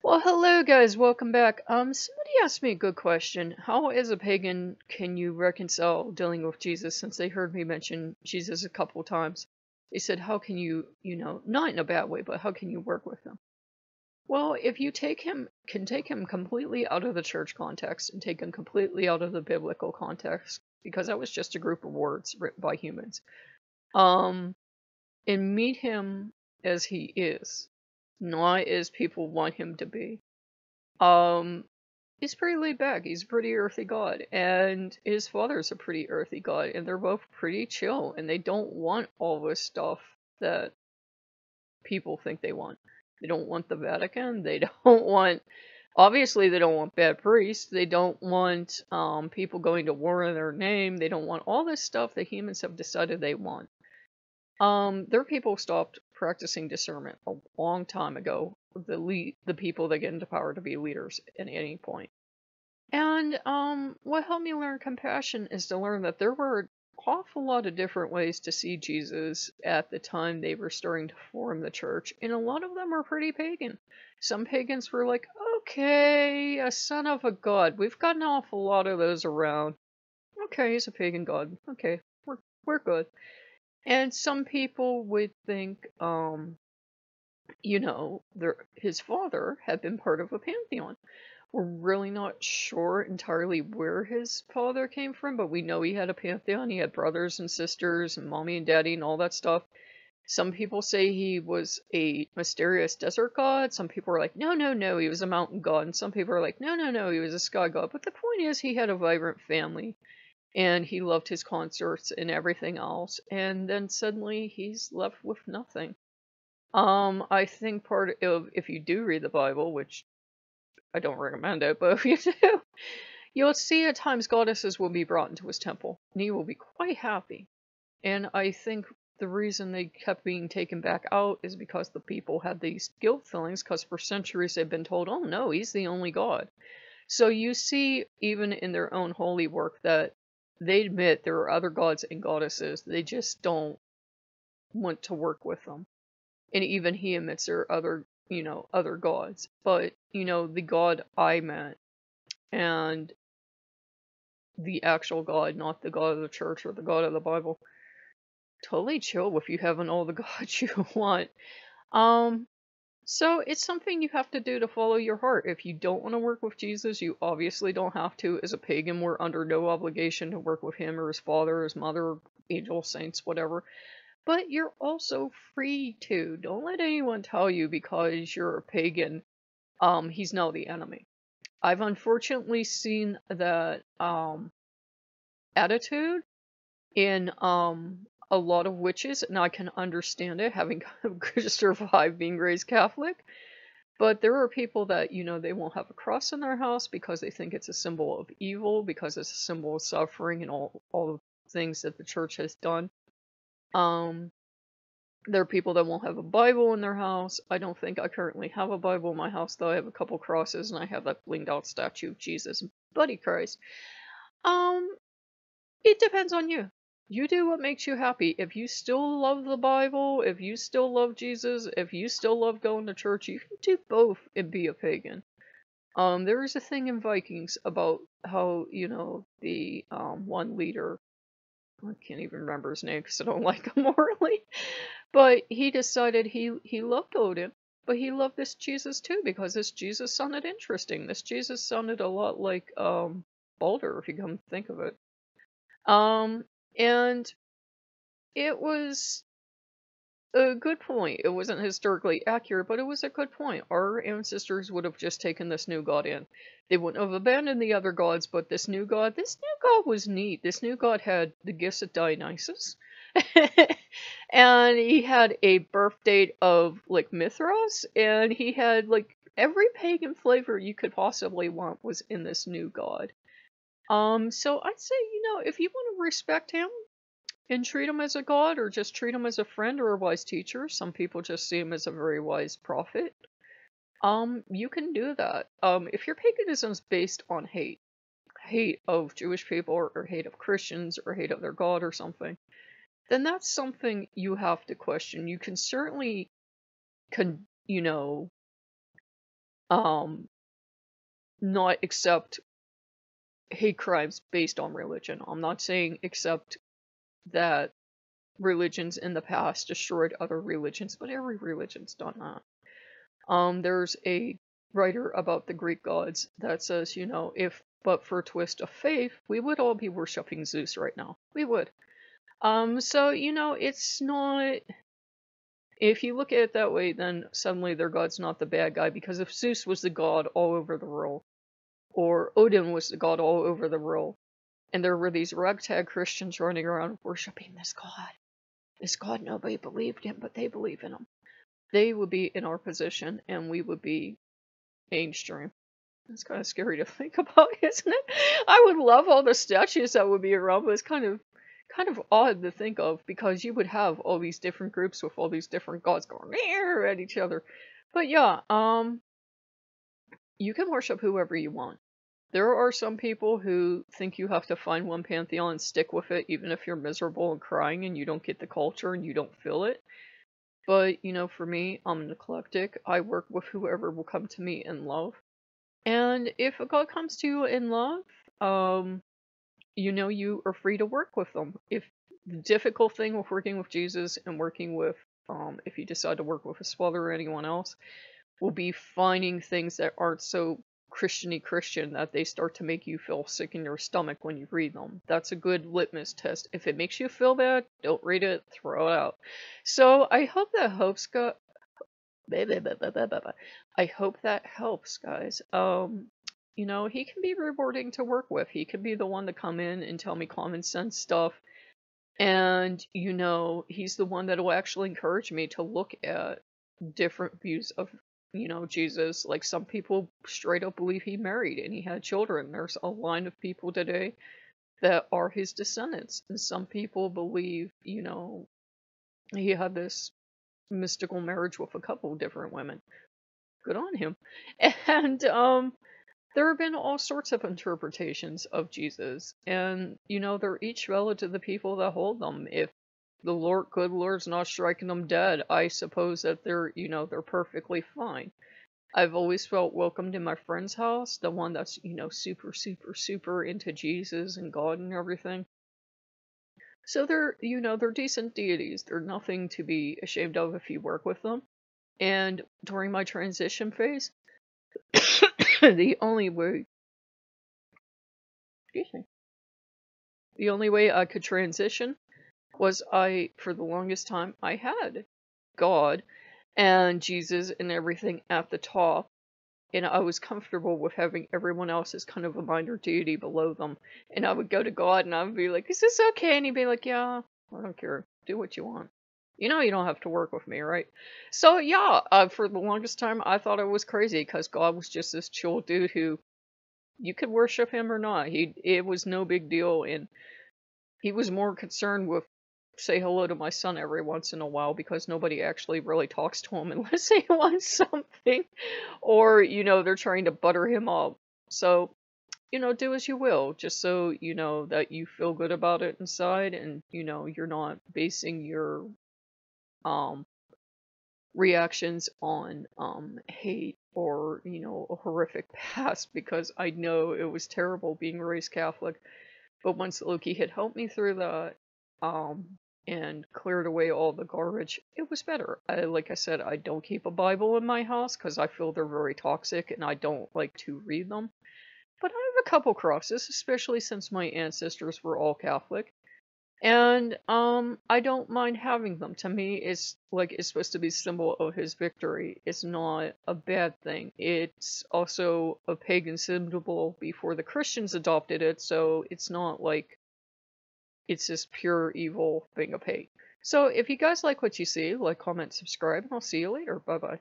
Well, hello guys, welcome back. Somebody asked me a good question. How, as a pagan, can you reconcile dealing with Jesus? Since they heard me mention Jesus a couple times, they said, how can you, not in a bad way, but how can you work with him? Well, if you can take him completely out of the church context and take him completely out of the biblical context, because that was just a group of words written by humans, um, and meet him as he is, not as people want him to be. He's pretty laid back. He's a pretty earthy god, and his father's a pretty earthy god, and they're both pretty chill, and they don't want all this stuff that people think they want. They don't want the Vatican. They don't want, obviously, they don't want bad priests. They don't want people going to war in their name. They don't want all this stuff that humans have decided they want. Their people stopped practicing discernment a long time ago. The people that get into power to be leaders at any point. And what helped me learn compassion is to learn that there were an awful lot of different ways to see Jesus at the time they were starting to form the church, and a lot of them are pretty pagan. Some pagans were like, okay, a son of a god. We've got an awful lot of those around. Okay, he's a pagan god. Okay, we're good. And some people would think, his father had been part of a pantheon. We're really not sure entirely where his father came from, but we know he had a pantheon. He had brothers and sisters and mommy and daddy and all that stuff. Some people say he was a mysterious desert god. Some people are like, no, he was a mountain god. And some people are like, no, he was a sky god. But the point is, he had a vibrant family, and he loved his concerts and everything else. And then suddenly he's left with nothing. I think part of, if you do read the Bible, which I don't recommend it, but if you do, you'll see at times goddesses will be brought into his temple, and he will be quite happy. And I think the reason they kept being taken back out is because the people had these guilt feelings, because for centuries they've been told, oh no, he's the only god. So you see, even in their own holy work, that they admit there are other gods and goddesses, they just don't want to work with them. And even he admits there are other gods. But, the god I met, and the actual God, not the God of the church or the God of the Bible, totally chill if you haven't all the gods you want. So it's something you have to do to follow your heart. If you don't want to work with Jesus, you obviously don't have to. As a pagan, we're under no obligation to work with him or his father, his mother, angels, saints, whatever. But you're also free to. Don't let anyone tell you because you're a pagan, he's now the enemy. I've unfortunately seen that attitude in a lot of witches, and I can understand it, having survived being raised Catholic. But there are people that, they won't have a cross in their house because they think it's a symbol of evil, because it's a symbol of suffering and all the things that the church has done. There are people that won't have a Bible in their house. I don't think I currently have a Bible in my house, though. I have a couple crosses, and I have that blinged out statue of Jesus and Buddy Christ. It depends on you. You do what makes you happy. If you still love the Bible, if you still love Jesus, if you still love going to church, you can do both and be a pagan. There is a thing in Vikings about how, the one leader, I can't even remember his name because I don't like him morally, but he decided he loved Odin, but he loved this Jesus too because this Jesus sounded interesting. This Jesus sounded a lot like Baldur, if you come to think of it. And it was a good point. It wasn't historically accurate, but it was a good point. Our ancestors would have just taken this new god in. They wouldn't have abandoned the other gods, but this new god was neat. This new god had the gifts of Dionysus. And he had a birth date of, like, Mithras, and he had, like, every pagan flavor you could possibly want was in this new god. So I'd say, if you want to respect him and treat him as a god, or just treat him as a friend or a wise teacher, some people just see him as a very wise prophet, you can do that. If your paganism is based on hate of Jewish people, or hate of Christians, or hate of their god or something, then that's something you have to question. You can certainly, um, not accept hate crimes based on religion. I'm not saying accept that religions in the past destroyed other religions, but every religion's done that. There's a writer about the Greek gods that says, you know, if but for a twist of faith, we would all be worshipping Zeus right now. We would. So, you know, it's not. If you look at it that way, then suddenly their god's not the bad guy, because if Zeus was the god all over the world, or Odin was the god all over the world, and there were these ragtag Christians running around worshipping this god nobody believed in, but they believe in him, they would be in our position, and we would be mainstream. It's kind of scary to think about, isn't it? I would love all the statues that would be around, but it's kind of odd to think of, because you would have all these different groups with all these different gods going at each other. But yeah, you can worship whoever you want. There are some people who think you have to find one pantheon and stick with it, even if you're miserable and crying and you don't get the culture and you don't feel it. But, you know, for me, I'm an eclectic. I work with whoever will come to me in love. And if a god comes to you in love, you know, you are free to work with them. If the difficult thing with working with Jesus and working with, if you decide to work with his father or anyone else, will be finding things that aren't so Christian-y Christian that they start to make you feel sick in your stomach when you read them. That's a good litmus test. If it makes you feel bad, don't read it, throw it out. So I hope that helps, guys. I hope that helps, guys. You know, he can be rewarding to work with. He can be the one to come in and tell me common sense stuff. And, you know, he's the one that will actually encourage me to look at different views of, you know, Jesus. Like, some people straight up believe he married and he had children. There's a line of people today that are his descendants. And some people believe, you know, he had this mystical marriage with a couple of different women. Good on him. And, there have been all sorts of interpretations of Jesus, and, you know, they're each valid to the people that hold them. If the Lord, good Lord's not striking them dead, I suppose that they're, you know, they're perfectly fine. I've always felt welcomed in my friend's house, the one that's, you know, super, super, super into Jesus and God and everything. So they're, you know, they're decent deities. They're nothing to be ashamed of if you work with them. And during my transition phase, the only way, excuse me, the only way I could transition was for the longest time, I had God and Jesus and everything at the top, and I was comfortable with having everyone else as kind of a minor deity below them. And I would go to God and I would be like, is this okay? And he'd be like, yeah, I don't care. Do what you want. You know, you don't have to work with me, right? So yeah, for the longest time, I thought I was crazy because God was just this chill dude who, you could worship him or not. It was no big deal, and he was more concerned with say hello to my son every once in a while, because nobody actually really talks to him unless they want something, or, you know, they're trying to butter him up. So, you know, do as you will, just so you know that you feel good about it inside, and, you know, you're not basing your reactions on hate or, you know, a horrific past, because I know it was terrible being raised Catholic. But once Loki had helped me through that, and cleared away all the garbage, it was better. Like I said, I don't keep a Bible in my house because I feel they're very toxic and I don't like to read them. But I have a couple crosses, especially since my ancestors were all Catholic. And I don't mind having them. To me, it's supposed to be a symbol of his victory. It's not a bad thing. It's also a pagan symbol before the Christians adopted it, so it's not like it's this pure evil thing of hate. So if you guys like what you see, like, comment, subscribe, and I'll see you later. Bye bye.